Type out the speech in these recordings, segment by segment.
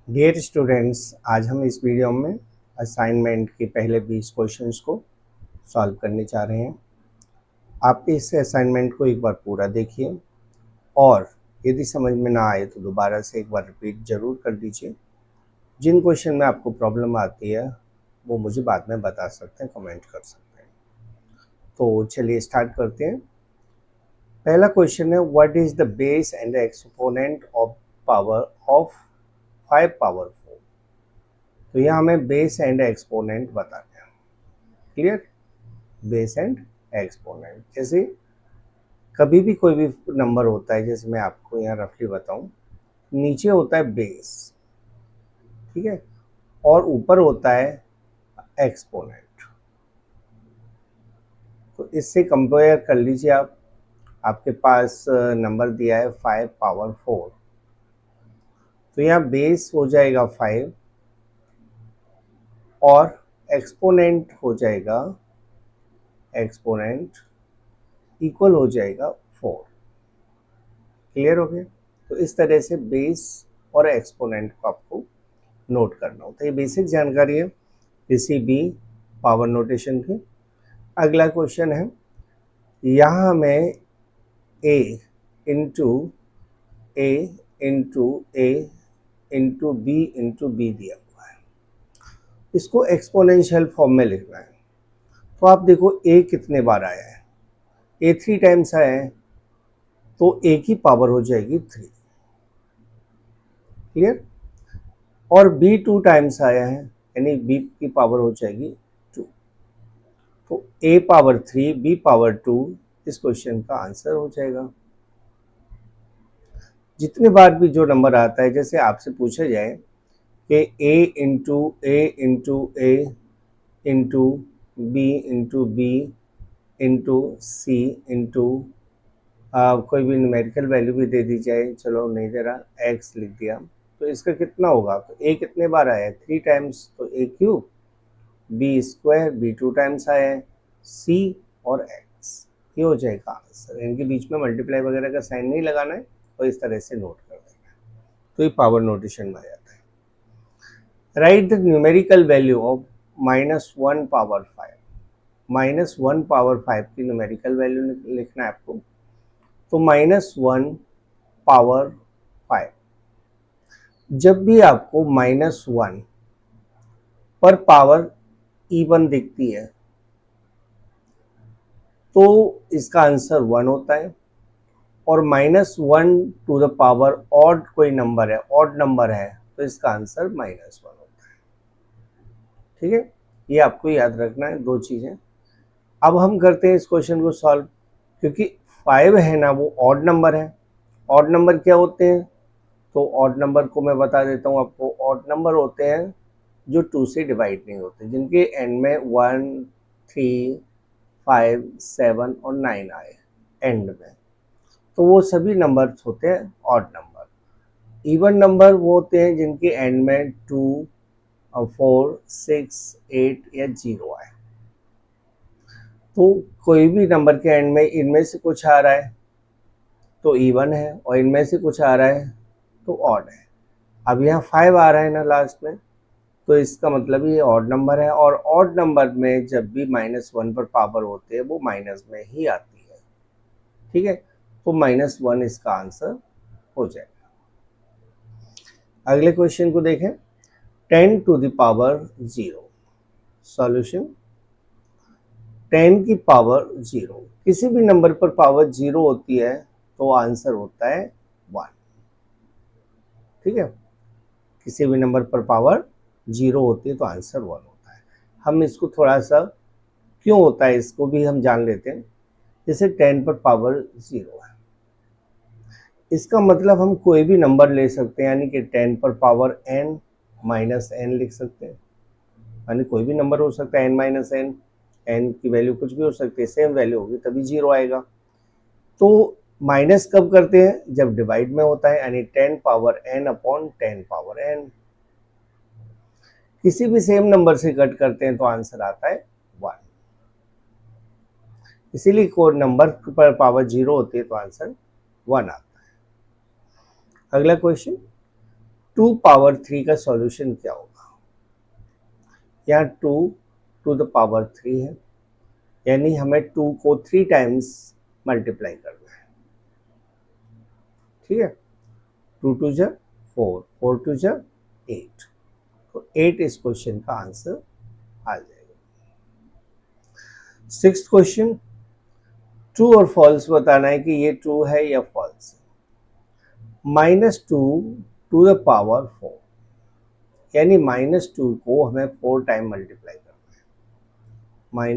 Dear students, आज हम इस वीडियो में असाइनमेंट के पहले 20 क्वेश्चंस को सॉल्व करने जा रहे हैं। आप इस असाइनमेंट को एक बार पूरा देखिए और यदि समझ में ना आए तो दोबारा से एक बार रिपीट ज़रूर कर दीजिए। जिन क्वेश्चन में आपको प्रॉब्लम आती है वो मुझे बाद में बता सकते हैं, कमेंट कर सकते हैं। तो चलिए स्टार्ट करते हैं। पहला क्वेश्चन है, what is the base and exponent of power of 5 power 4। तो यहाँ हमें बेस एंड एक्सपोनेंट बताना है। क्लियर? बेस एंड एक्सपोनेंट, जैसे कभी भी कोई भी नंबर होता है, जैसे मैं आपको यहाँ रफली बताऊं, नीचे होता है बेस, ठीक है, और ऊपर होता है एक्सपोनेंट। तो इससे कंपेयर कर लीजिए आप। आपके पास नंबर दिया है 5 पावर 4, तो यहाँ बेस हो जाएगा 5 और एक्सपोनेंट हो जाएगा, एक्सपोनेंट इक्वल हो जाएगा 4। क्लियर हो गया? तो इस तरह से बेस और एक्सपोनेंट को आपको नोट करना होता है। ये बेसिक जानकारी है किसी भी पावर नोटेशन की। अगला क्वेश्चन है, यहाँ हमें ए इंटू ए इंटू ए इंटू बी दिया हुआ है। इसको एक्सपोनेंशियल फॉर्म में लिखना है। तो आप देखो ए कितने बार आया है, ए 3 टाइम्स आया है, तो ए की पावर हो जाएगी 3। क्लियर? और बी 2 टाइम्स आया है, यानी बी की पावर हो जाएगी 2। तो ए पावर 3 बी पावर 2 इस क्वेश्चन का आंसर हो जाएगा। जितने बार भी जो नंबर आता है, जैसे आपसे पूछा जाए कि ए इंटू बी इंटू सी इंटू कोई भी न्यूमेरिकल वैल्यू भी दे दी जाए, चलो नहीं दे रहा, एक्स लिख दिया, तो इसका कितना होगा? तो ए कितने बार आया है? 3 टाइम्स, तो A cube, B square, B 2 times आया है, सी और एक्स, ये हो जाएगा आंसर। इनके बीच में मल्टीप्लाई वगैरह का साइन नहीं लगाना है और इस तरह से नोट कर देना है, तो ये पावर नोटेशन में आ जाता है। Right the numerical value of -1 power 5। -1 power 5 की न्यूमेरिकल वैल्यू लिखना है आपको। तो -1 पावर 5, जब भी आपको -1 पर पावर इवन दिखती है तो इसका आंसर 1 होता है। और -1 टू द पावर ऑड कोई नंबर है, ऑड नंबर है, तो इसका आंसर -1 होता है। ठीक है, ये आपको याद रखना है, दो चीजें। अब हम करते हैं इस क्वेश्चन को सॉल्व। क्योंकि 5 है ना, वो ऑड नंबर है। ऑड नंबर क्या होते हैं? तो ऑड नंबर को मैं बता देता हूँ आपको। ऑड नंबर होते हैं जो 2 से डिवाइड नहीं होते, जिनके एंड में 1, 3, 5, 7 और 9 आए एंड में, तो वो सभी नंबर्स होते हैं ऑड नंबर। इवन नंबर वो होते हैं जिनके एंड में 2, 4, 6, 8 या 0 आए। तो कोई भी नंबर के एंड में इनमें से कुछ आ रहा है तो इवन है, और इनमें से कुछ आ रहा है तो ऑड है। अब यहाँ 5 आ रहा है ना लास्ट में, तो इसका मतलब ये ऑड नंबर है। और ऑड नंबर में जब भी -1 पर पावर होते हैं वो माइनस में ही आती है। ठीक है, तो -1 इसका आंसर हो जाएगा। अगले क्वेश्चन को देखें, 10 टू द पावर 0। सॉल्यूशन, 10 की पावर 0, किसी भी नंबर पर पावर 0 होती है तो आंसर होता है 1। ठीक है, किसी भी नंबर पर पावर 0 होती है तो आंसर 1 होता है। हम इसको थोड़ा सा क्यों होता है इसको भी हम जान लेते हैं। जैसे 10 पर पावर 0 है, इसका मतलब हम कोई भी नंबर ले सकते हैं, यानी कि 10 पर पावर n माइनस n लिख सकते हैं। यानी कोई भी नंबर हो सकता है n माइनस n, n की वैल्यू कुछ भी हो सकती है, सेम वैल्यू होगी तभी 0 आएगा। तो माइनस कब करते हैं? जब डिवाइड में होता है, यानी 10 power n upon 10 power n। किसी भी सेम नंबर से कट करते हैं तो आंसर आता है 1। इसीलिए कोई नंबर पर पावर 0 होती है तो आंसर 1 आता है। अगला क्वेश्चन, 2 पावर 3 का सॉल्यूशन क्या होगा? यहाँ 2 टू द पावर 3 है, यानी हमें 2 को 3 टाइम्स मल्टीप्लाई करना है। ठीक है, 2 टू जा 4, 4 टू जा 8, तो 8 इस क्वेश्चन का आंसर आ जाएगा। 6th क्वेश्चन, ट्रू और फॉल्स बताना है कि ये ट्रू है या फॉल्स है। -2 टू द पावर 4, यानी -2 को हमें 4 टाइम मल्टीप्लाई करना है।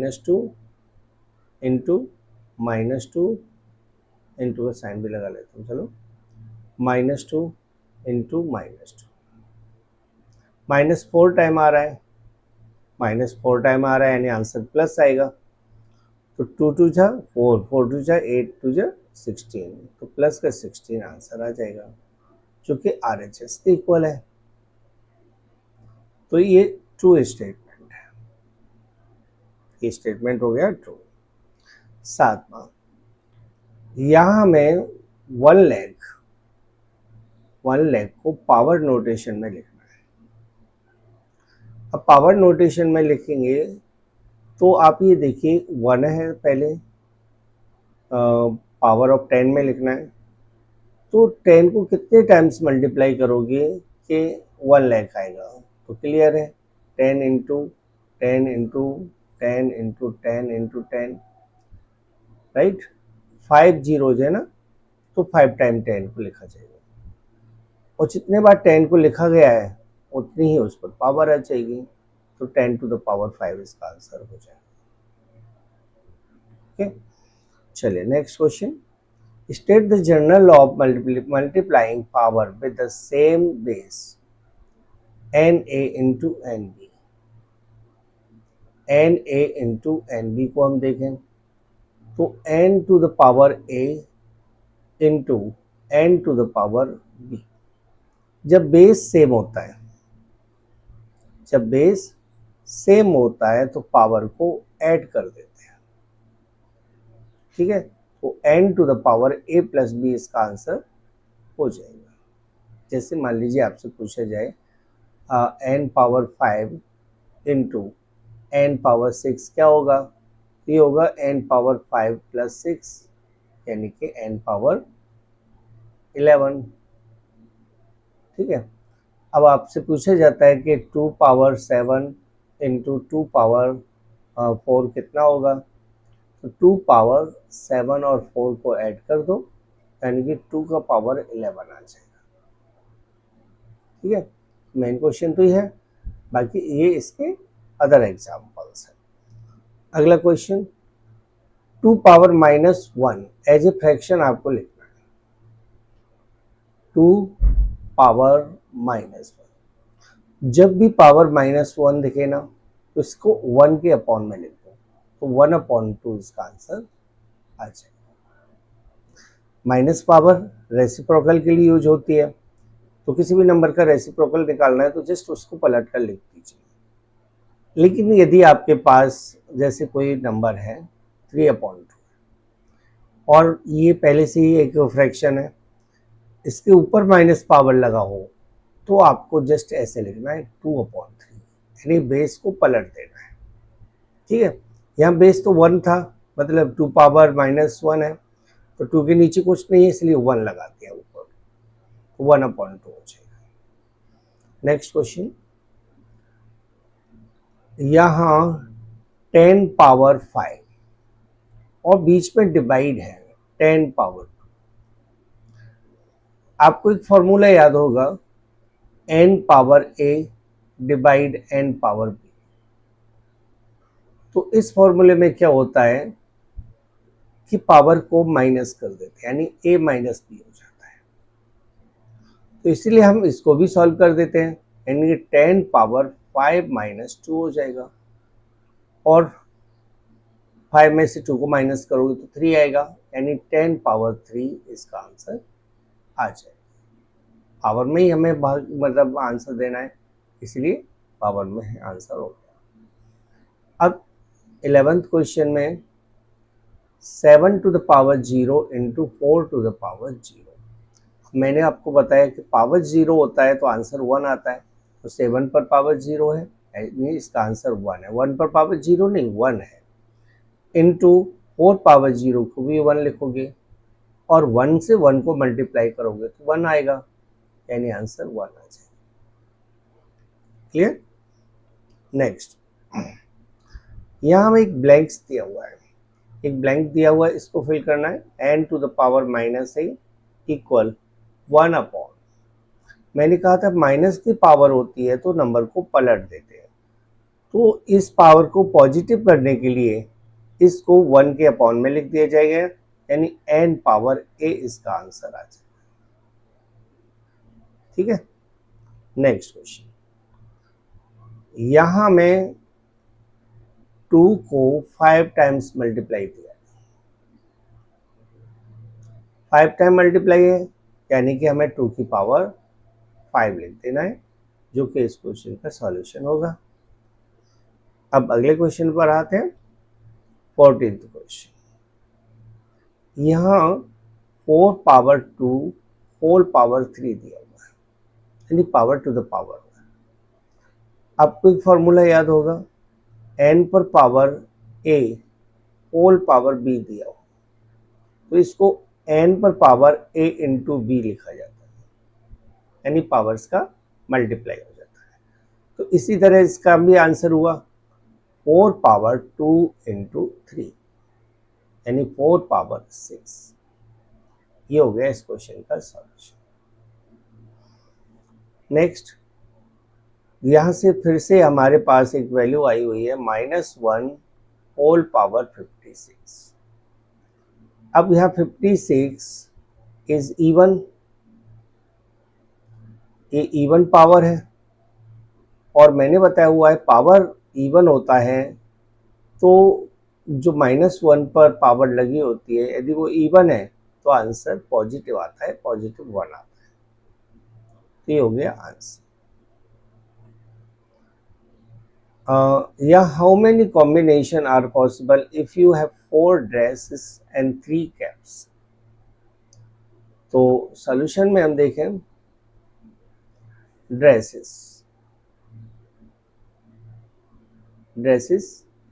-2 इंटू -2 इंटू का साइन भी लगा लेता हूँ, चलो -2 इंटू -2, -4 टाइम आ रहा है, -4 टाइम आ रहा है यानी आंसर प्लस आएगा। तो 2 टू जा 4, 4 टू जा 8 टू जा 16, तो प्लस का 16 आंसर आ जाएगा, जो कि RHS के इक्वल है। तो ये ट्रू स्टेटमेंट है, ये स्टेटमेंट हो गया ट्रू। 7वां, यहाँ हमें 1 लाख को पावर नोटेशन में लिखना है। अब पावर नोटेशन में लिखेंगे तो आप ये देखिए 1 है, पहले पावर ऑफ 10 में लिखना है, तो 10 को कितने टाइम्स मल्टीप्लाई करोगे कि 1 लाख आएगा? तो क्लियर है, 10 into 10 into 10 into 10 into 10, right, 5 zeros है ना, तो 5 टाइम 10 को लिखा जाएगा, और जितने बार 10 को लिखा गया है उतनी ही उस पर पावर आ जाएगी, तो 10 टू द पावर 5 इसका आंसर हो जाएगा। ओके, चलिए next question, state the general law of multiplying power with the same base NA into NB। NA into NB को हम देखें तो N to the power A into N to the power B। जब base same होता है, जब base same होता है तो पावर को ऐड कर देते हैं। ठीक है, तो N to the power A plus B इसका आंसर हो जाएगा। जैसे मान लीजिए आपसे पूछा जाए N power 5 into N power 6 क्या होगा? ये होगा N पावर 5 प्लस 6, यानी कि N पावर 11। ठीक है, अब आपसे पूछा जाता है कि 2 पावर 7 इंटू 2 पावर 4 कितना होगा? तो 2 पावर 7 और 4 को ऐड कर दो, यानी कि 2 का पावर 11 आ जाएगा। ठीक है, मेन क्वेश्चन तो ये है, बाकी ये इसके अदर एग्जाम्पल्स हैं। अगला question, 2 power -1 as a fraction आपको लिखना है। 2 पावर -1, जब भी पावर -1 दिखे ना तो इसको 1 के अपॉन में लिख दो, तो 1/2 इसका आंसर आ जाएगा। माइनस पावर रेसिप्रोकल के लिए यूज होती है, तो किसी भी नंबर का रेसिप्रोकल निकालना है तो जस्ट उसको पलट कर लिख दीजिए। लेकिन यदि आपके पास जैसे कोई नंबर है 3/2 और ये पहले से ही एक फ्रैक्शन है, इसके ऊपर माइनस पावर लगा हो, तो आपको जस्ट ऐसे लिखना है 2/3, यानी बेस को पलट देना है। ठीक है, यहाँ बेस तो 1 था, मतलब 2 पावर -1 है, तो 2 के नीचे कुछ नहीं है इसलिए 1 लगा दिया ऊपर, तो 1/2 हो जाएगा। नेक्स्ट क्वेश्चन, यहाँ 10 पावर 5 और बीच में डिवाइड है 10 पावर 2। आपको एक फॉर्मूला याद होगा, n power a divide n power b। तो इस फॉर्मूले में क्या होता है कि पावर को माइनस कर देते हैं, यानी a माइनस b हो जाता है। तो इसीलिए हम इसको भी सॉल्व कर देते हैं, यानी कि 10 पावर 5 -2 हो जाएगा, और 5 में से 2 को माइनस करोगे तो 3 आएगा, यानी 10 पावर 3 इसका आंसर आ जाएगा। पावर में ही हमें मतलब आंसर देना है, इसलिए पावर में आंसर हो गया। अब 11th क्वेश्चन में 7 to the power 0 into 4 to the power 0, मैंने आपको बताया कि पावर 0 होता है तो आंसर 1 आता है, तो 7 पर पावर 0 है, यानी इसका आंसर 1 है। 1 पर पावर 0 नहीं, 1 है। इनटू 4 पावर 0 को भी 1 लिखोगे और 1 से 1 को मल्टीप्लाई करोगे तो 1 आएगा, यानी आंसर 1 आ जाएगा। क्लियर? नेक्स्ट, यहाँ हमें एक ब्लैंक्स दिया हुआ है, एक ब्लैंक दिया हुआ है, इसको फिल करना है। n to the power minus A equal 1 upon, मैंने कहा था माइनस की पावर होती है तो नंबर को पलट देते हैं, तो इस पावर को पॉजिटिव करने के लिए इसको 1 के अपॉन में लिख दिया जाएगा, यानी n पावर a इसका आंसर आ जाएगा। ठीक है, नेक्स्ट क्वेश्चन, यहां मैं 2 को 5 टाइम्स मल्टीप्लाई किया, 5 टाइम मल्टीप्लाई है, यानी कि हमें 2 की पावर 5 लिख देना है, जो कि इस क्वेश्चन का सॉल्यूशन होगा। अब अगले क्वेश्चन पर आते हैं, 14th क्वेश्चन। यहाँ 4 पावर 2 होल पावर 3 दिया हुआ है, यानी पावर टू द पावर। आपको एक फॉर्मूला याद होगा, n पर power a whole power b दिया हुआ, तो इसको n पर पावर a इंटू b लिखा जाता है, यानी पावर्स का मल्टीप्लाई हो जाता है। तो इसी तरह इसका भी आंसर हुआ 4 पावर 2 इंटू 3, यानी 4 पावर 6। ये हो गया इस क्वेश्चन का सॉल्यूशन। नेक्स्ट, यहां से फिर से हमारे पास एक वैल्यू आई हुई है -1 होल पावर 56। अब यहाँ 56 इज इवन, ये इवन पावर है, और मैंने बताया हुआ है पावर इवन होता है तो जो -1 पर पावर लगी होती है, यदि वो इवन है तो आंसर पॉजिटिव आता है, +1 आता है। तो ये हो गया आंसर। या how many combination are possible if you have 4 dresses and 3 caps. तो सॉल्यूशन में हम देखें, ड्रेसेस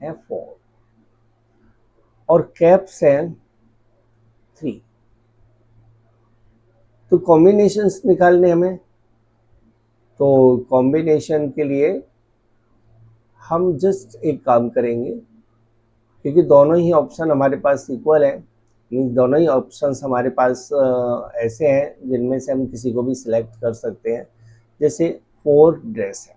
हैं 4 और कैप्स हैं 3, तो कॉम्बिनेशंस निकालने हमें, तो कॉम्बिनेशन के लिए हम जस्ट एक काम करेंगे, क्योंकि दोनों ही ऑप्शन हमारे पास इक्वल है, मीन्स दोनों ही ऑप्शंस हमारे पास ऐसे हैं जिनमें से हम किसी को भी सिलेक्ट कर सकते हैं। जैसे 4 ड्रेस है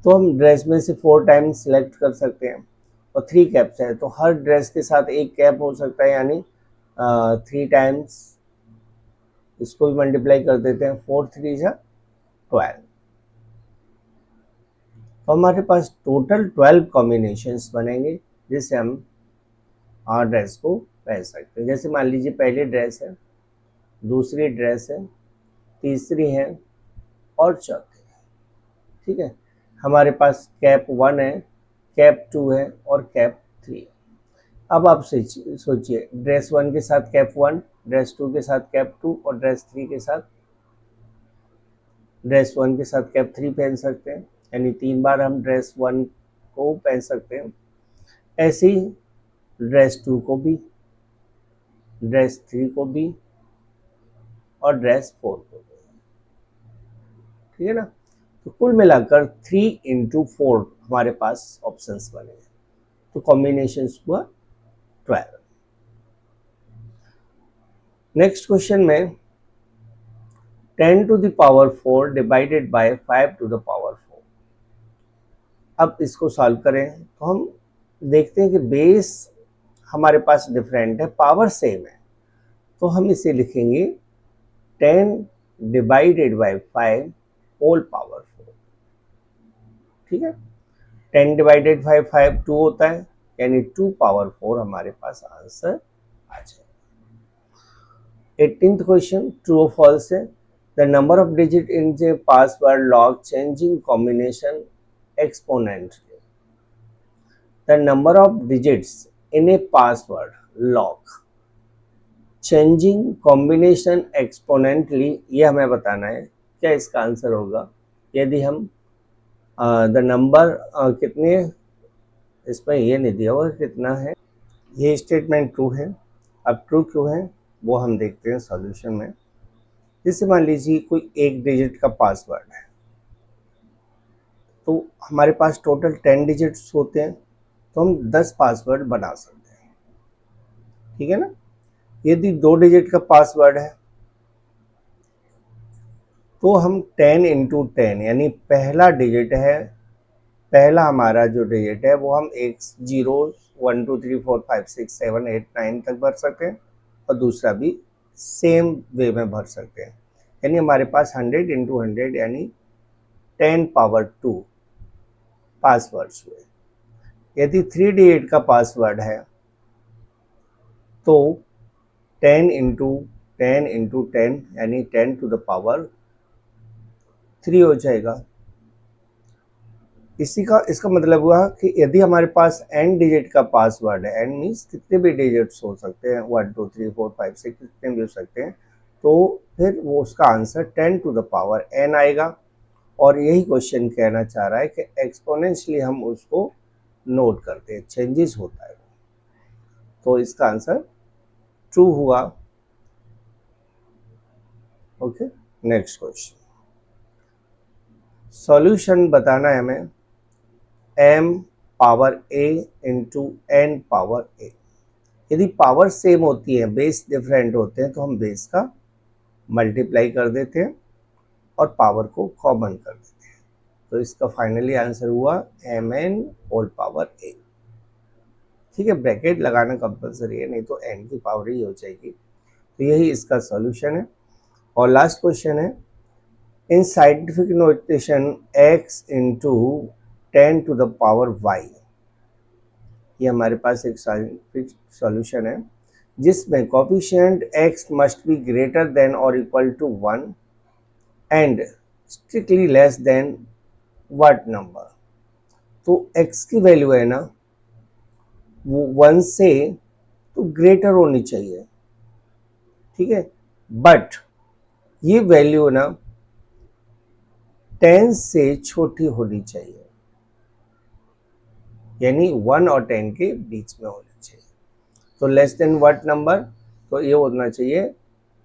तो हम ड्रेस में से 4 टाइम्स सिलेक्ट कर सकते हैं, और 3 कैप्स हैं तो हर ड्रेस के साथ एक कैप हो सकता है, यानी 3 टाइम्स इसको भी मल्टीप्लाई कर देते हैं, 4 3 जा 12, तो हमारे पास टोटल 12 कॉम्बिनेशंस बनेंगे जिससे हम ड्रेस को पहन सकते हैं। जैसे मान लीजिए पहली ड्रेस है, दूसरी ड्रेस है, तीसरी है और चौथी है। ठीक है, हमारे पास कैप 1 है, कैप 2 है और कैप 3 है। अब आप सोचिए, ड्रेस 1 के साथ कैप 1, ड्रेस 2 के साथ कैप 2 और ड्रेस 1 के साथ कैप 3 पहन सकते हैं, यानी 3 बार हम ड्रेस 1 को पहन सकते हैं। ऐसे ही ड्रेस 2 को भी, ड्रेस 3 को भी और ड्रेस 4 को भी। ठीक है ना, तो कुल मिलाकर 3 इंटू 4 हमारे पास ऑप्शंस बने हैं, तो कॉम्बिनेशन हुआ 12। नेक्स्ट क्वेश्चन में 10 to the power 4 divided by 5 to the power 4। अब इसको सॉल्व करें तो हम देखते हैं कि बेस हमारे पास डिफरेंट है, पावर सेम है, तो हम इसे लिखेंगे 10 डिवाइडेड बाय 5 होल पावर 4। ठीक है, 10 डिवाइडेड बाय 5 2 होता है, यानी 2 पावर 4 हमारे पास आंसर आ जाएगा। 18th क्वेश्चन, ट्रू और फॉल्स है। The number of digit in the password lock changing combination exponentially. The number of digits in a password lock changing combination exponentially, ये हमें बताना है क्या इसका आंसर होगा। यदि हम द नंबर कितने, इसमें ये नहीं दिया हुआ कितना है, ये स्टेटमेंट ट्रू है। अब ट्रू क्यों है वो हम देखते हैं सॉल्यूशन में। जैसे मान लीजिए कोई एक डिजिट का पासवर्ड है, तो हमारे पास टोटल 10 डिजिट्स होते हैं, तो हम 10 पासवर्ड बना सकते हैं, ठीक है ना। यदि 2 डिजिट का पासवर्ड है तो हम 10 इंटू 10 यानी पहला डिजिट है, पहला हमारा जो डिजिट है वो हम एक 0 1 2 3 4 5 6 7 8 9 तक भर सकते हैं, और दूसरा भी सेम वे में भर सकते हैं। यानी हमारे पास 100 इंटू 100 यानी 10 पावर 2 पासवर्ड्स हुए। यदि 3 डिजिट का पासवर्ड है तो 10 इंटू 10 इंटू 10 यानी 10 टू द पावर 3 हो जाएगा। इसका मतलब हुआ कि यदि हमारे पास n डिजिट का पासवर्ड है, n मीन्स कितने भी डिजिट्स हो सकते हैं, 1 2 3 4 5 6 कितने भी हो सकते हैं, तो फिर वो उसका answer 10 to the power n आएगा। और यही क्वेश्चन कहना चाह रहा है कि एक्सपोनेंशियली हम उसको नोट करते हैं, चेंजेस होता है, तो इसका आंसर ट्रू हुआ। Okay, next question. सॉल्यूशन बताना है हमें m power a into n power a। यदि पावर सेम होती है, बेस डिफरेंट होते हैं, तो हम बेस का मल्टीप्लाई कर देते हैं और पावर को कॉमन कर देते हैं। तो इसका फाइनली आंसर हुआ mn होल पावर a। ठीक है, ब्रैकेट लगाना कंपलसरी है, नहीं तो n की पावर ही हो जाएगी। तो यही इसका सॉल्यूशन है। और लास्ट क्वेश्चन है, in scientific notation x into 10 to the power y, ये हमारे पास एक साइंटिफिक सॉल्यूशन है जिसमें coefficient x must be greater than और equal to 1 and strictly less than what number. तो x की वैल्यू है ना वो 1 से तो ग्रेटर होनी चाहिए, ठीक है, बट ये वैल्यू ना 10 से छोटी होनी चाहिए, यानी 1 और 10 के बीच में होनी चाहिए। तो लेस देन व्हाट नंबर, तो ये होना चाहिए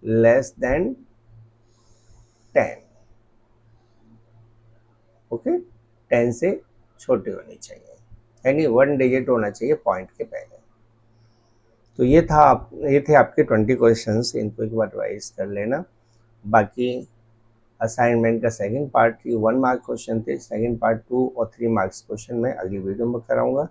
लेस देन 10। ओके, 10 से छोटी होनी चाहिए, यानी 1 डिजिट होना चाहिए पॉइंट के पहले। तो ये थे आपके 20 क्वेश्चंस, इनको एक बार रिवाइज कर लेना। बाकी असाइनमेंट का सेकंड पार्ट 1 मार्क क्वेश्चन थे, सेकंड पार्ट 2 और 3 मार्क्स क्वेश्चन मैं अगली वीडियो में कराऊंगा।